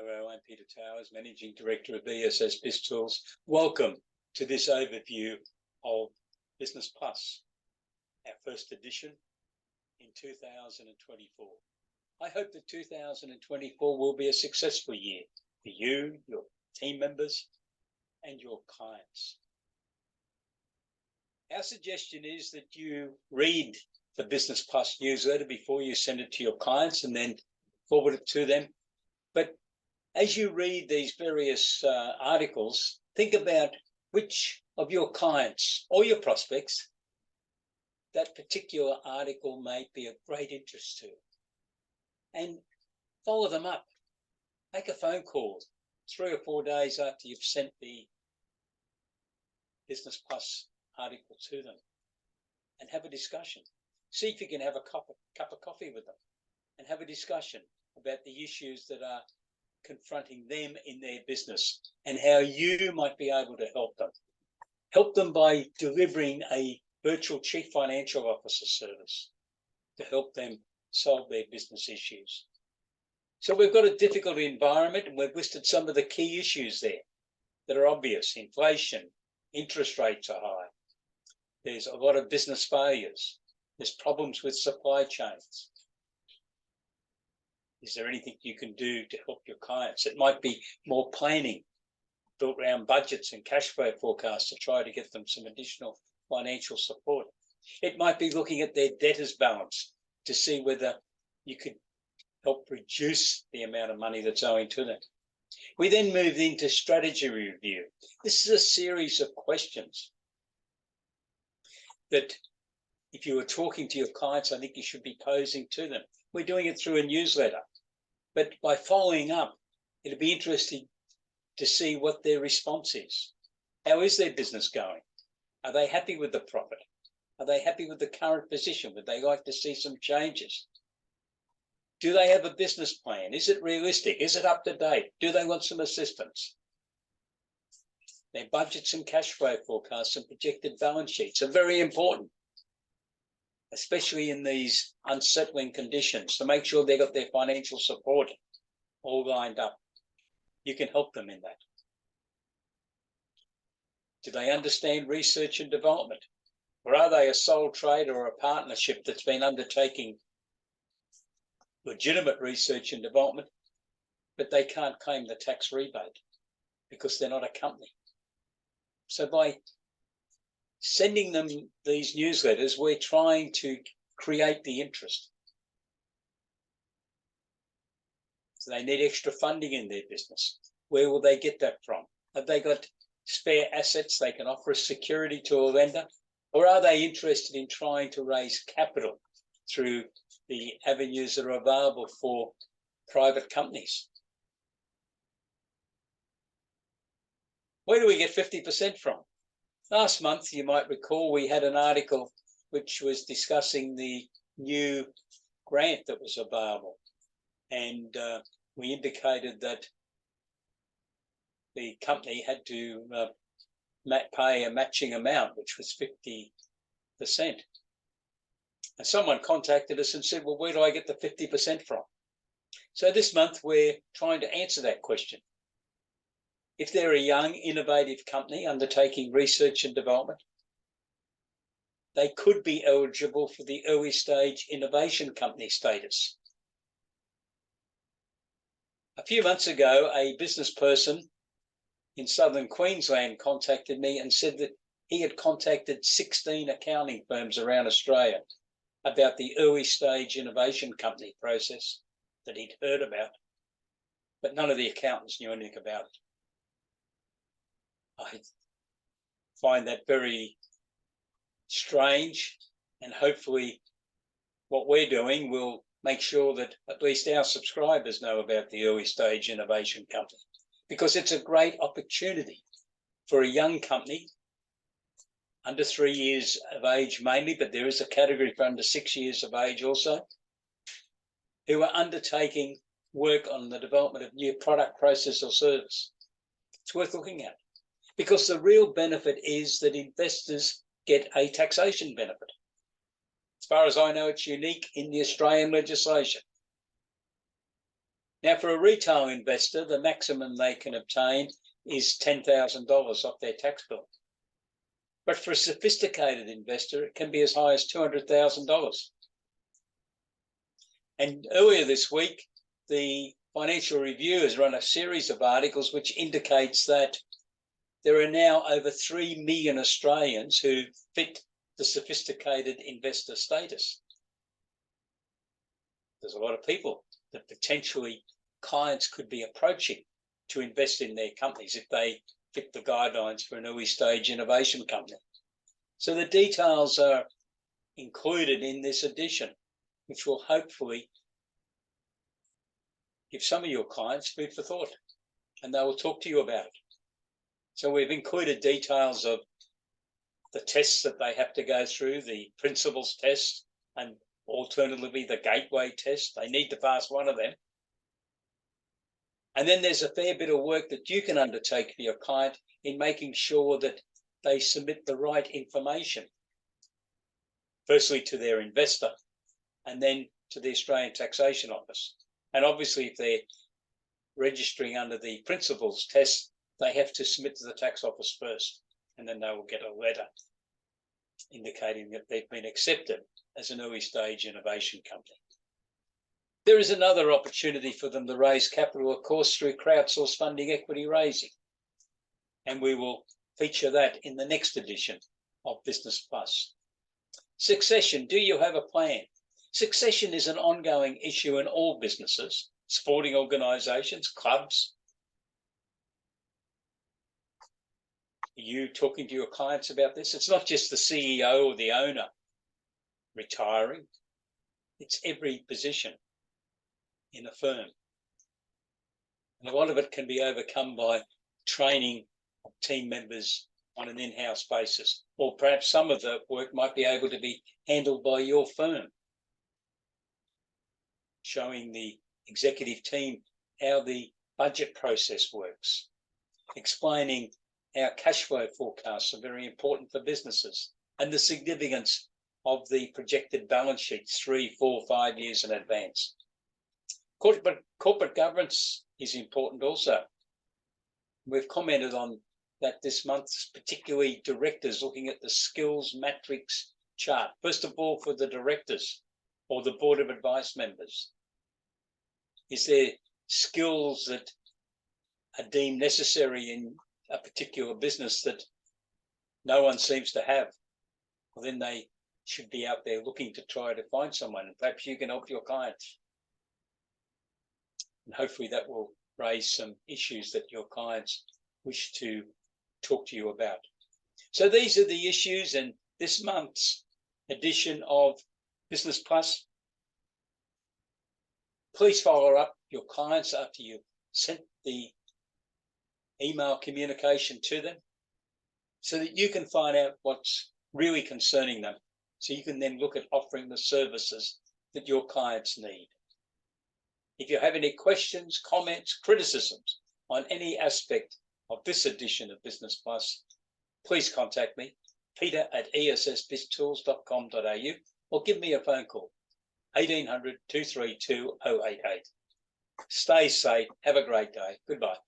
Hello, I'm Peter Towers, Managing Director of BIZTOOls. Welcome to this overview of Business Plus, our first edition in 2024. I hope that 2024 will be a successful year for you, your team members, and your clients. Our suggestion is that you read the Business Plus newsletter before you send it to your clients and then forward it to them. But as you read these various articles, think about which of your clients or your prospects that particular article may be of great interest to, and follow them up. Make a phone call 3 or 4 days after you've sent the Business Plus article to them and have a discussion. See if you can have a cup of coffee with them and have a discussion about the issues that are confronting them in their business and how you might be able to help them. Help them by delivering a virtual Chief Financial Officer service to help them solve their business issues. So we've got a difficult environment, and we've listed some of the key issues there that are obvious. Inflation, interest rates are high. There's a lot of business failures. There's problems with supply chains. Is there anything you can do to help your clients? It might be more planning, built around budgets and cash flow forecasts to try to get them some additional financial support. It might be looking at their debtors balance to see whether you could help reduce the amount of money that's owing to them. We then moved into strategy review. This is a series of questions that if you were talking to your clients, I think you should be posing to them. We're doing it through a newsletter, but by following up, it'll be interesting to see what their response is. How is their business going? Are they happy with the profit? Are they happy with the current position? Would they like to see some changes? Do they have a business plan? Is it realistic? Is it up to date? Do they want some assistance? Their budgets and cash flow forecasts and projected balance sheets are very important, especially in these unsettling conditions, to make sure they've got their financial support all lined up. You can help them in that. Do they understand research and development? Or are they a sole trader or a partnership that's been undertaking legitimate research and development, but they can't claim the tax rebate because they're not a company? So by sending them these newsletters, we're trying to create the interest. So they need extra funding in their business. Where will they get that from? Have they got spare assets they can offer as security to a lender? Or are they interested in trying to raise capital through the avenues that are available for private companies? Where do we get 50% from? Last month, you might recall, we had an article which was discussing the new grant that was available. And we indicated that the company had to pay a matching amount, which was 50%. And someone contacted us and said, well, where do I get the 50% from? So this month, we're trying to answer that question. If they're a young, innovative company undertaking research and development, they could be eligible for the early stage innovation company status. A few months ago, a business person in southern Queensland contacted me and said that he had contacted 16 accounting firms around Australia about the early stage innovation company process that he'd heard about, but none of the accountants knew anything about it. I find that very strange, and hopefully what we're doing will make sure that at least our subscribers know about the early stage innovation company, because it's a great opportunity for a young company under 3 years of age mainly, but there is a category for under 6 years of age also, who are undertaking work on the development of new product, process or service. It's worth looking at, because the real benefit is that investors get a taxation benefit. As far as I know, it's unique in the Australian legislation. Now, for a retail investor, the maximum they can obtain is $10,000 off their tax bill. But for a sophisticated investor, it can be as high as $200,000. And earlier this week, the Financial Review has run a series of articles which indicates that there are now over 3 million Australians who fit the sophisticated investor status. There's a lot of people that potentially clients could be approaching to invest in their companies if they fit the guidelines for an early stage innovation company. So the details are included in this edition, which will hopefully give some of your clients food for thought, and they will talk to you about it. So we've included details of the tests that they have to go through, the principles test, and alternatively the gateway test. They need to pass one of them. And then there's a fair bit of work that you can undertake for your client in making sure that they submit the right information, firstly to their investor and then to the Australian Taxation Office. And obviously, if they're registering under the principles test, they have to submit to the tax office first, and then they will get a letter indicating that they've been accepted as an early stage innovation company. There is another opportunity for them to raise capital, of course, through crowdsourced funding equity raising. And we will feature that in the next edition of Business Plus. Succession, do you have a plan? Succession is an ongoing issue in all businesses, sporting organisations, clubs. Are you talking to your clients about this? It's not just the CEO or the owner retiring. It's every position in a firm. And a lot of it can be overcome by training of team members on an in-house basis, or perhaps some of the work might be able to be handled by your firm, showing the executive team how the budget process works, explaining how cash flow forecasts are very important for businesses and the significance of the projected balance sheets 3, 4, 5 years in advance. Corporate governance is important also. We've commented on that this month, particularly directors looking at the skills matrix chart. First of all, for the directors or the board of advice members, is there skills that are deemed necessary in a particular business that no one seems to have? Well, then they should be out there looking to try to find someone, and perhaps you can help your clients. And hopefully that will raise some issues that your clients wish to talk to you about. So these are the issues in this month's edition of Business Plus. Please follow up your clients after you've sent the email communication to them so that you can find out what's really concerning them, so you can then look at offering the services that your clients need. If you have any questions, comments, criticisms on any aspect of this edition of Business Plus, please contact me, peter@essbiztools.com.au, or give me a phone call, 1800 232 088. Stay safe. Have a great day. Goodbye.